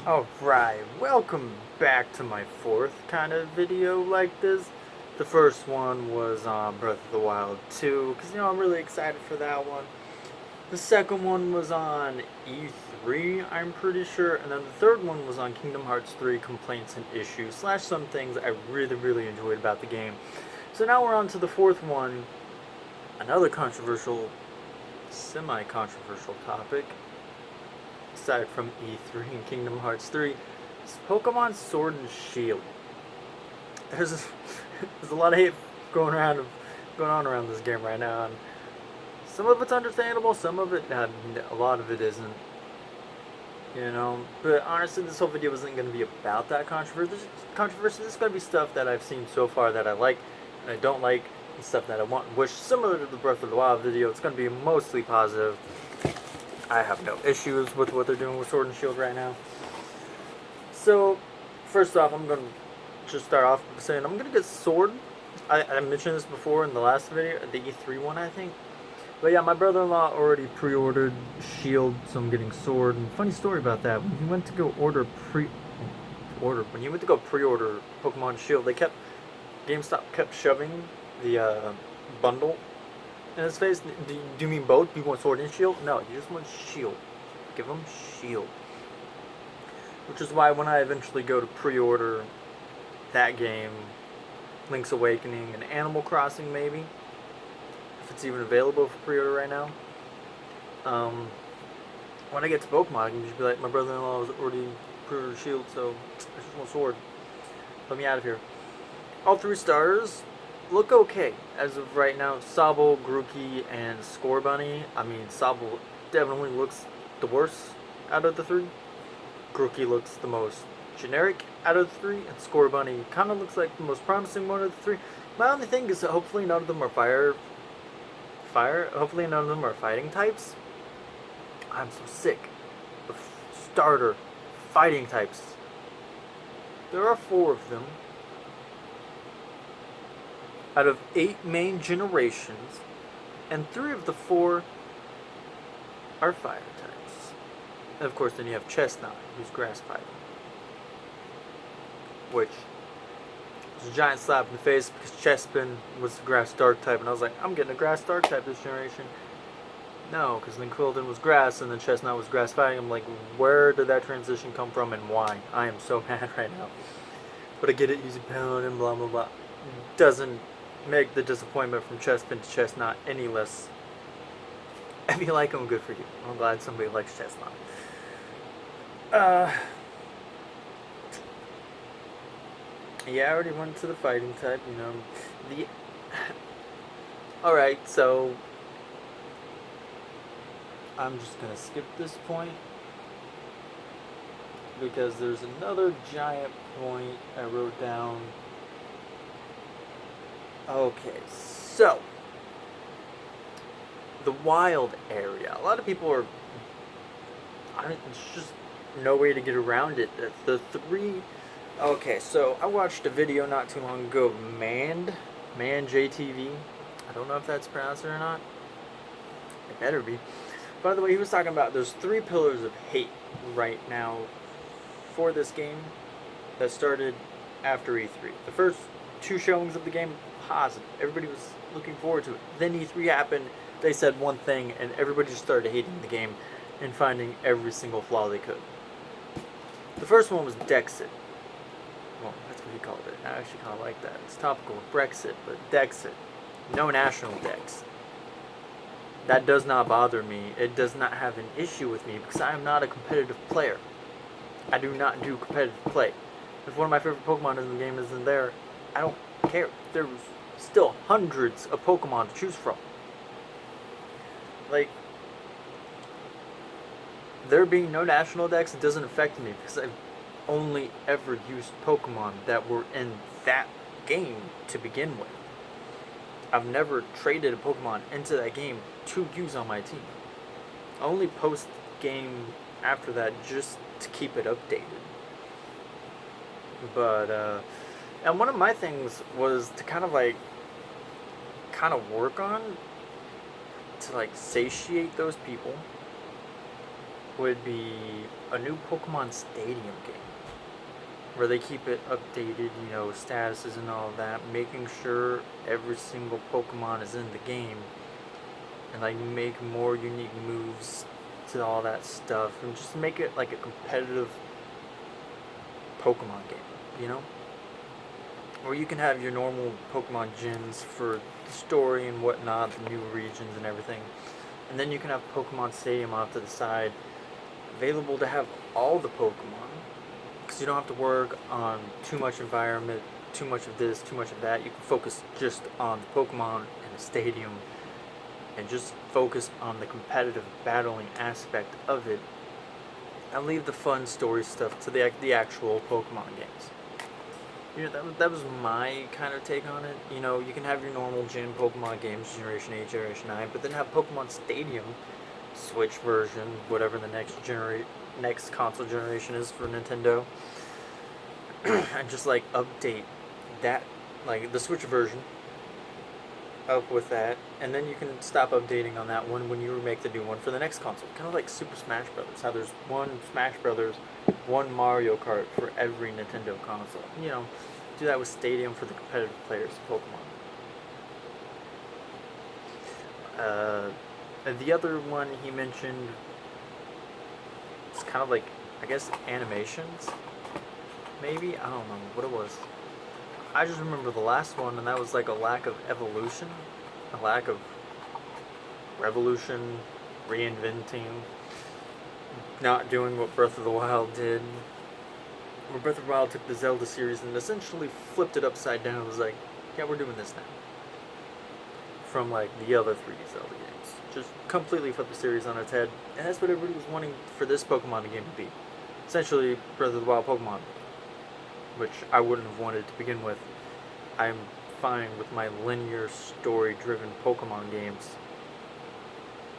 Alright, welcome back to my fourth kind of video like this. The first one was on Breath of the Wild 2, because I'm really excited for that one. The second one was on E3, I'm pretty sure, and then the third one was on Kingdom Hearts 3 complaints and issues, slash some things I really enjoyed about the game. So now we're on to the fourth one, another controversial, semi-controversial topic, aside from E3 and Kingdom Hearts 3, is Pokemon Sword and Shield. There's there's a lot of hate going on around this game right now, and some of it's understandable, some of it, a lot of it isn't. But honestly, this whole video isn't going to be about that controversy. This is going to be stuff that I've seen so far that I like and I don't like, and stuff that I want and wish. Similar to the Breath of the Wild video, it's going to be mostly positive. I have no issues with what they're doing with Sword and Shield right now. So, first off, I'm going to just start off by saying I'm going to get Sword. I mentioned this before in the last video, the E3 one, I think. But yeah, my brother-in-law already pre-ordered Shield, so I'm getting Sword. And funny story about that, when he went to go pre-order Pokemon Shield, GameStop kept shoving the bundle in his face. Do you mean both? Do you want Sword and Shield? No, you just want Shield. Give him Shield. Which is why when I eventually go to pre-order that game, Link's Awakening and Animal Crossing maybe, if it's even available for pre-order right now, when I get to Pokemon, I can just be like, my brother-in-law was already pre-ordered Shield, so I just want Sword. Let me out of here. All three stars look okay as of right now. Sobble, Grookey, and Scorbunny. I mean, Sobble definitely looks the worst out of the three. Grookey looks the most generic out of the three, and Scorbunny kind of looks like the most promising one of the three. My only thing is that hopefully none of them are hopefully none of them are fighting types. I'm so sick of starter fighting types. There are 4 of them out of 8 main generations, and 3 of the 4 are fire types. And of course, then you have Chestnut, who's grass fighting, which was a giant slap in the face because Chespin was the grass dark type, and I was like, I'm getting a grass dark type this generation. No, because then Quilden was grass, and then Chestnut was grass fighting. I'm like, where did that transition come from, and why? I am so mad right now. But I get it, using Pound and blah blah blah. Doesn't make the disappointment from Chespin to Chestnut any less. If you like him, good for you. I'm glad somebody likes Chestnut. Yeah, I already went to the fighting type, The Alright, so I'm just gonna skip this point because there's another giant point I wrote down. Okay, so the wild area. A lot of people are. It's just no way to get around it. The 3. Okay, so I watched a video not too long ago of Man JTV. I don't know if that's pronounced or not. It better be. By the way, he was talking about there's 3 pillars of hate right now for this game that started after E3. The first 2 showings of the game, positive. Everybody was looking forward to it. Then E3 happened, they said one thing, and everybody just started hating the game and finding every single flaw they could. The first one was Dexit. Well, that's what he called it. I actually kind of like that. It's topical with Brexit, but Dexit. No national Dex. That does not bother me. It does not have an issue with me because I am not a competitive player. I do not do competitive play. If one of my favorite Pokemon in the game isn't there, I don't care. There's still hundreds of Pokemon to choose from. Like, there being no national Dex doesn't affect me because I've only ever used Pokemon that were in that game to begin with. I've never traded a Pokemon into that game to use on my team. I only post game after that just to keep it updated. But and one of my things was to kind of work on to satiate those people would be a new Pokemon Stadium game where they keep it updated, statuses and all of that, making sure every single Pokemon is in the game, and like make more unique moves to all that stuff, and just make it like a competitive Pokemon game, where you can have your normal Pokemon gyms for the story and whatnot, the new regions and everything, and then you can have Pokemon Stadium off to the side, available to have all the Pokemon, because you don't have to work on too much environment, too much of this, too much of that. You can focus just on the Pokemon and the stadium, and just focus on the competitive battling aspect of it, and leave the fun story stuff to the actual Pokemon games. That was my kind of take on it. You can have your normal gen Pokemon games, Generation 8, Generation 9, but then have Pokemon Stadium, Switch version, whatever the next console generation is for Nintendo, and just like update that, like the Switch version, up with that, and then you can stop updating on that one when you make the new one for the next console. Kind of like Super Smash Brothers, how there's one Smash Brothers, one Mario Kart for every Nintendo console. Do that with Stadium for the competitive players of Pokemon. The other one he mentioned is kind of like, I guess, animations. Maybe? I don't know what it was. I just remember the last one, and that was like a lack of evolution, a lack of revolution, reinventing, not doing what Breath of the Wild did. Where Breath of the Wild took the Zelda series and essentially flipped it upside down and was like, yeah, we're doing this now. From like the other 3D Zelda games. Just completely flipped the series on its head, and that's what everybody was wanting for this Pokemon game to be. Essentially, Breath of the Wild Pokemon, which I wouldn't have wanted to begin with. I'm fine with my linear story-driven Pokemon games.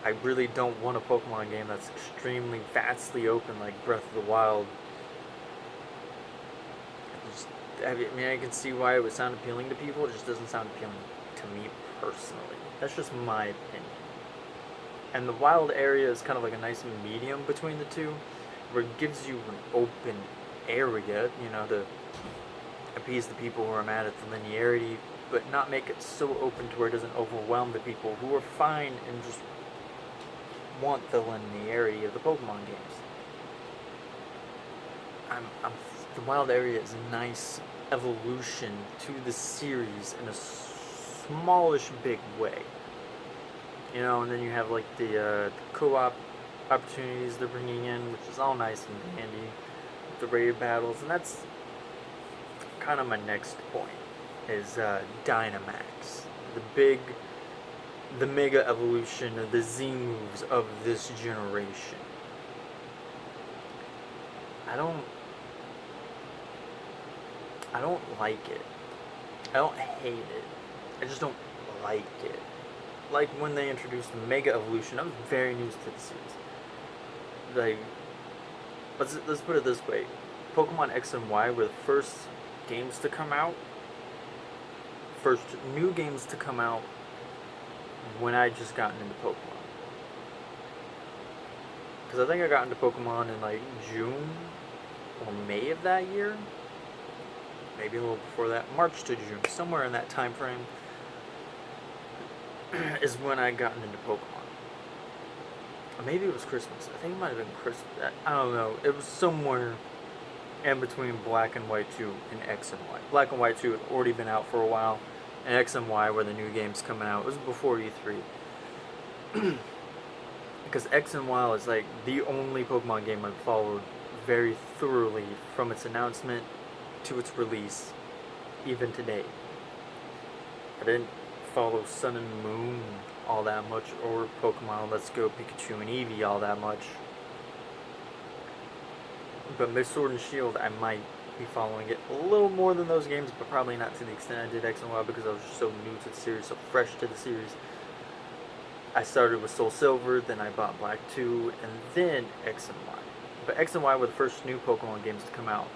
I really don't want a Pokemon game that's extremely vastly open like Breath of the Wild. I can see why it would sound appealing to people. It just doesn't sound appealing to me personally. That's just my opinion. And the wild area is kind of like a nice medium between the two, where it gives you an open area, to appease the people who are mad at the linearity, but not make it so open to where it doesn't overwhelm the people who are fine and just want the linearity of the Pokemon games. The wild area is a nice evolution to the series in a smallish big way. And then you have like the co-op opportunities they're bringing in, which is all nice and handy, with the raid battles, and that's kind of my next point, is Dynamax, the mega evolution of the Z moves of this generation. I don't like it. I don't hate it. I just don't like it. Like when they introduced the Mega Evolution, I was very new to the series. Like, let's put it this way: Pokemon X and Y were the first games to come out, first new games to come out when I just gotten into Pokemon. Because I think I got into Pokemon in like June or May of that year. Maybe a little before that, March to June, somewhere in that time frame is when I gotten into Pokemon. Or maybe it was Christmas. I think it might have been Christmas. I don't know. It was somewhere in between Black and White 2 and X and Y. Black and White 2 had already been out for a while, and X and Y were the new games coming out. It was before E3. Because X and Y is like the only Pokemon game I've followed very thoroughly from its announcement to its release, even today. I didn't follow Sun and Moon all that much, or Pokemon Let's Go Pikachu and Eevee all that much. But Miss Sword and Shield, I might be following it a little more than those games, but probably not to the extent I did X and Y, because I was just so new to the series, so fresh to the series. I started with Soul Silver, then I bought Black 2, and then X and Y. But X and Y were the first new Pokemon games to come out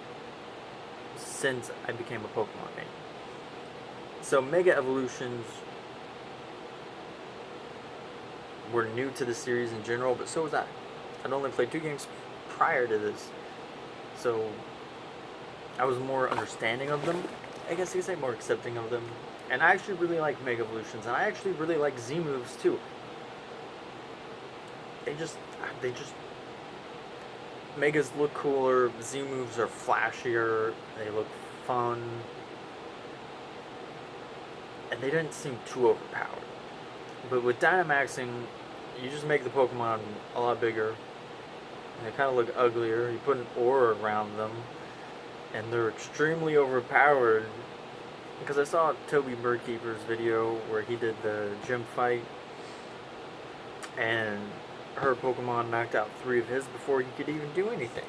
since I became a Pokemon fan. So Mega Evolutions were new to the series in general, but so was I. I'd only played 2 games prior to this, so I was more understanding of them. I guess you could say more accepting of them. And I actually really like Mega Evolutions, and I actually really like Z moves too. They just Megas look cooler, Z moves are flashier, they look fun, and they didn't seem too overpowered. But with Dynamaxing, you just make the Pokemon a lot bigger, and they kind of look uglier. You put an aura around them, and they're extremely overpowered. Because I saw Toby Birdkeeper's video where he did the gym fight, and her Pokemon knocked out 3 of his before he could even do anything.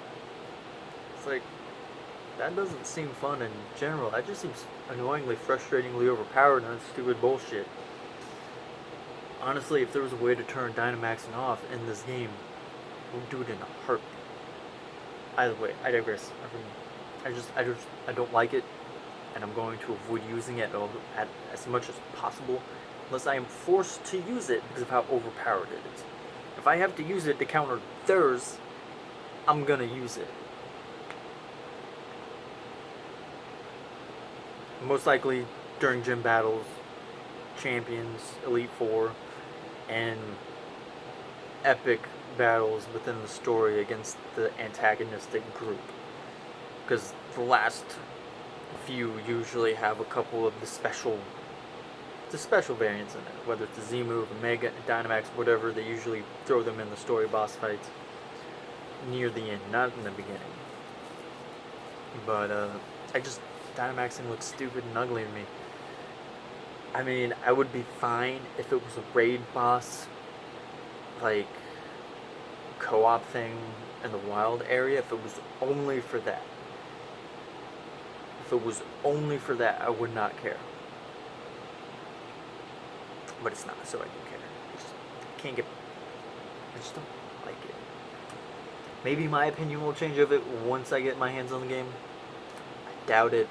It's like, that doesn't seem fun in general. That just seems annoyingly, frustratingly overpowered, and that's stupid bullshit. Honestly, if there was a way to turn Dynamaxing off in this game, I would do it in a heartbeat. Either way, I digress. I don't like it, and I'm going to avoid using it at as much as possible, unless I am forced to use it because of how overpowered it is. If I have to use it to counter theirs, I'm gonna use it. Most likely during gym battles, champions, Elite Four, and epic battles within the story against the antagonistic group. Because the last few usually have a couple of the special variants in it, whether it's a Z move, a Mega, a Dynamax, whatever. They usually throw them in the story boss fights near the end, not in the beginning. But Dynamaxing looks stupid and ugly to me. I mean, I would be fine if it was a raid boss, like co-op thing in the wild area, if it was only for that. If it was only for that, I would not care. But it's not, so I do care. I just don't like it. Maybe my opinion will change of it once I get my hands on the game. I doubt it.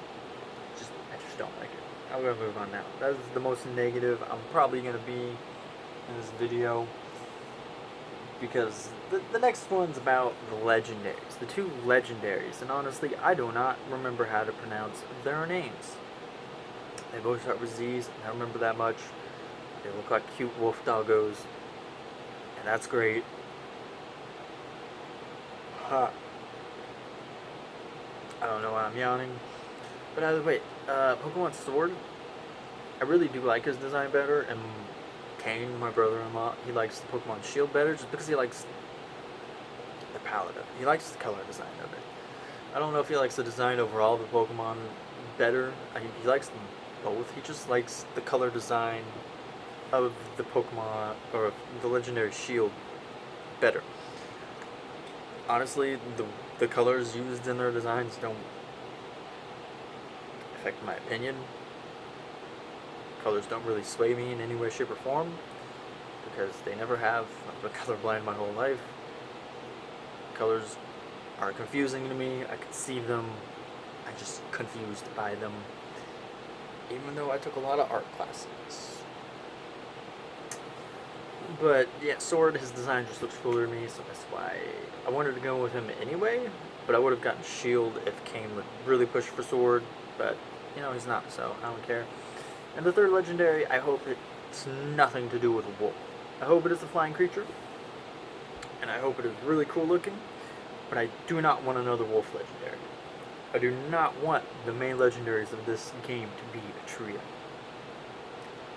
I just don't like it. I'm gonna move on now. That is the most negative I'm probably gonna be in this video, because the next one's about the legendaries, the 2 legendaries, and honestly, I do not remember how to pronounce their names. They both start with Z's, and I don't remember that much. They look like cute wolf doggos, and that's great. I don't know why I'm yawning, but either way, Pokemon Sword, I really do like his design better, and Kane, my brother-in-law, he likes the Pokemon Shield better just because he likes the palette of it. He likes the color design of it. I don't know if he likes the design overall of the Pokemon better. He likes them both. He just likes the color design of the Pokemon, or the Legendary Shield, better. Honestly, the colors used in their designs don't affect my opinion. Colors don't really sway me in any way, shape, or form, because they never have. I've been colorblind my whole life. Colors are confusing to me. I can see them. I'm just confused by them, even though I took a lot of art classes. But yeah, Sword, his design just looks cooler to me, so that's why I wanted to go with him anyway. But I would have gotten Shield if Kane would really push for Sword, but you know, he's not, so I don't care. And the 3rd legendary, I hope it's nothing to do with a wolf. I hope it is a flying creature, and I hope it is really cool looking, but I do not want another wolf legendary. I do not want the main legendaries of this game to be a trio,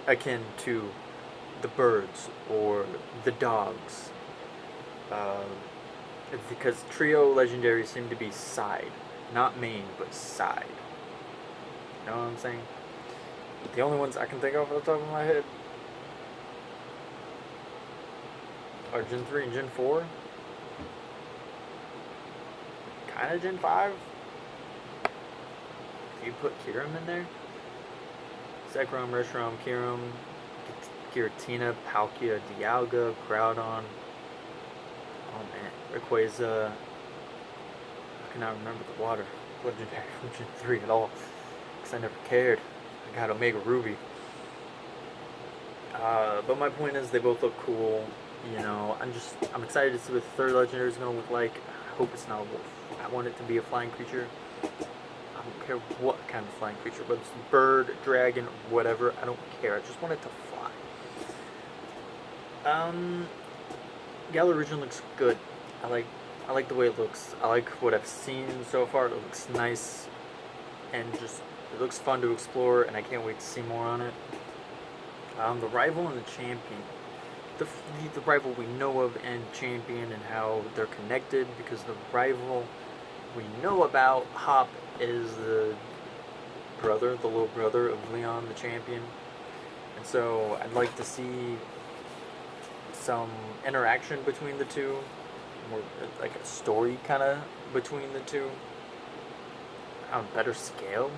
akin to the birds or the dogs, because trio legendaries seem to be side, not main, but side. You know what I'm saying? The only ones I can think of off the top of my head are Gen 3 and Gen 4. Kinda Gen 5. If you put Kyurem in there. Zekrom, Reshiram, Kyurem, Giratina, Palkia, Dialga, Groudon. Oh man, Rayquaza. I cannot remember the water legendary from Gen 3 at all, because I never cared. I got Omega Ruby. But my point is, they both look cool. You know, I'm excited to see what the third legendary is gonna look like. I hope it's not a wolf. I want it to be a flying creature. I don't care what kind of flying creature, whether it's a bird, dragon, whatever. I don't care. I just want it to fly. Gala Region looks good. I like I like the way it looks. I like what I've seen so far. It looks nice and just it looks fun to explore, and I can't wait to see more on it. The rival and the champion. The rival we know of and champion and how they're connected, because the rival we know about, Hop, is the little brother of Leon the champion. And so I'd like to see some interaction between the two, more like a story kind of between the two on a better scale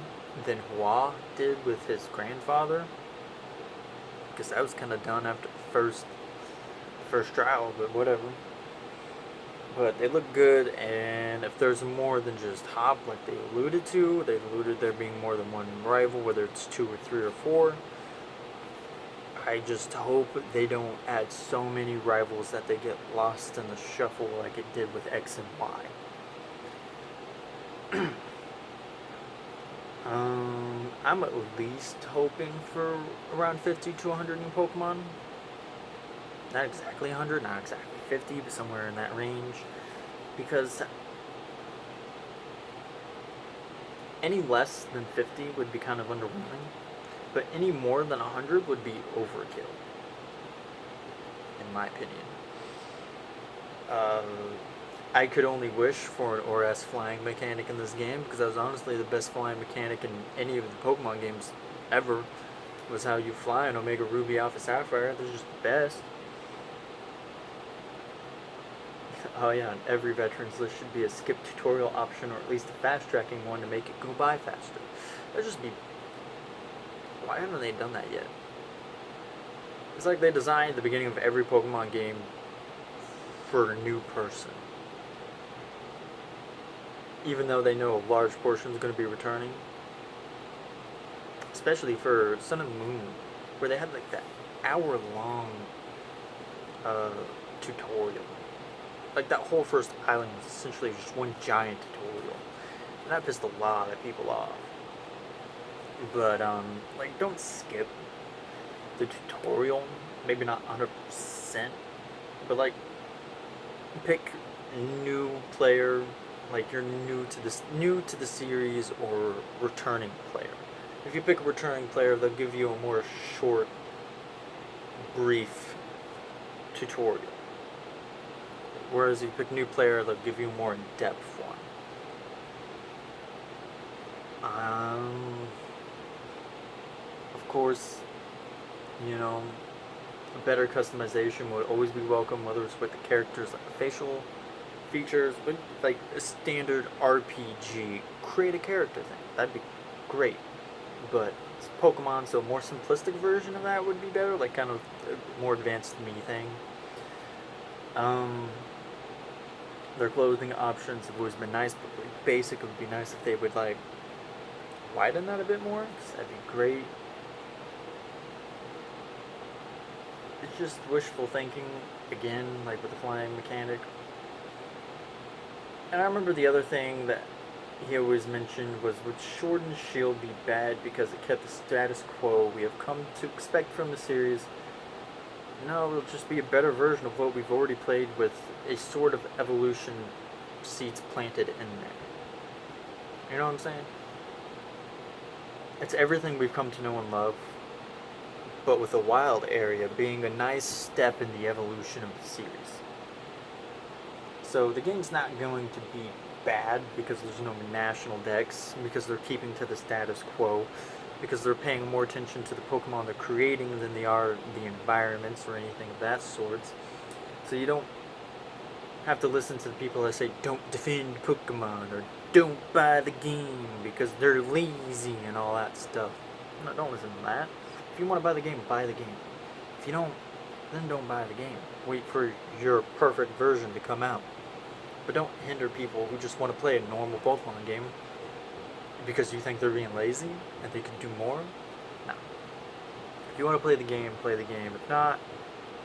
than Hua did with his grandfather, because that was kind of done after the first trial, but whatever. But they look good, and if there's more than just Hop, like they alluded there being more than one rival, whether it's 2 or 3 or 4. I just hope they don't add so many rivals that they get lost in the shuffle like it did with X and Y. I'm at least hoping for around 50 to 100 new Pokemon. Not exactly 100, not exactly 50, but somewhere in that range. Because any less than 50 would be kind of underwhelming. But any more than 100 would be overkill, in my opinion. I could only wish for an ORAS flying mechanic in this game, because that was honestly the best flying mechanic in any of the Pokemon games ever, was how you fly in Omega Ruby Alpha Sapphire. They're just the best. Oh yeah, and every veteran's list should be a skip tutorial option, or at least a fast tracking one to make it go by faster. That'd just be... Why haven't they done that yet? It's like they designed the beginning of every Pokemon game for a new person, even though they know a large portion is going to be returning. Especially for Sun and Moon, where they had like that hour-long tutorial. Like that whole first island was essentially just one giant tutorial, and that pissed a lot of people off. But like, don't skip the tutorial. Maybe not 100%, but like, pick new player, like you're new to the series, or returning player. If you pick a returning player, they'll give you a more short, brief tutorial. Whereas if you pick a new player, they'll give you a more in-depth one. Of course, you know, a better customization would always be welcome, whether it's with the characters, like the facial features, but like a standard RPG create a character thing. That'd be great. But it's Pokemon, so a more simplistic version of that would be better, like kind of a more advanced me thing. Their clothing options have always been nice, but really basic. It would be nice if they would like widen that a bit more, because that'd be great. It's just wishful thinking, again, like with the flying mechanic. And I remember the other thing that he always mentioned was, would Sword and Shield be bad because it kept the status quo we have come to expect from the series? No, it'll just be a better version of what we've already played, with a sort of evolution seeds planted in there. You know what I'm saying? It's everything we've come to know and love, but with a wild area being a nice step in the evolution of the series. So the game's not going to be bad because there's no national dex, because they're keeping to the status quo, because they're paying more attention to the Pokemon they're creating than they are the environments or anything of that sort. So you don't have to listen to the people that say don't defend Pokemon or don't buy the game because they're lazy and all that stuff. No, don't listen to that. If you want to buy the game, buy the game. If you don't, then don't buy the game. Wait for your perfect version to come out. But don't hinder people who just want to play a normal Pokemon game because you think they're being lazy and they could do more. No. If you want to play the game, play the game. If not,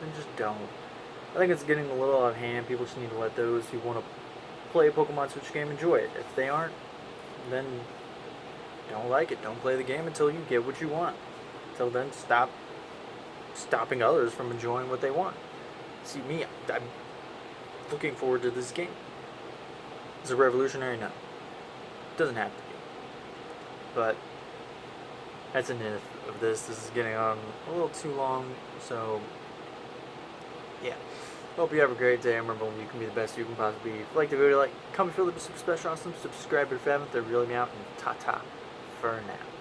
then just don't. I think it's getting a little out of hand. People just need to let those who want to play a Pokemon Switch game enjoy it. If they aren't, then don't like it. Don't play the game until you get what you want. Until then, stopping others from enjoying what they want. See me, I'm looking forward to this game. Is it revolutionary? No. It doesn't have to be. But that's an if of this. This is getting on a little too long, so yeah. Hope you have a great day. Remember, you can be the best you can possibly be. If you like the video, comment, feel super special, awesome. Subscribe if you haven't. They're really me out, and ta-ta for now.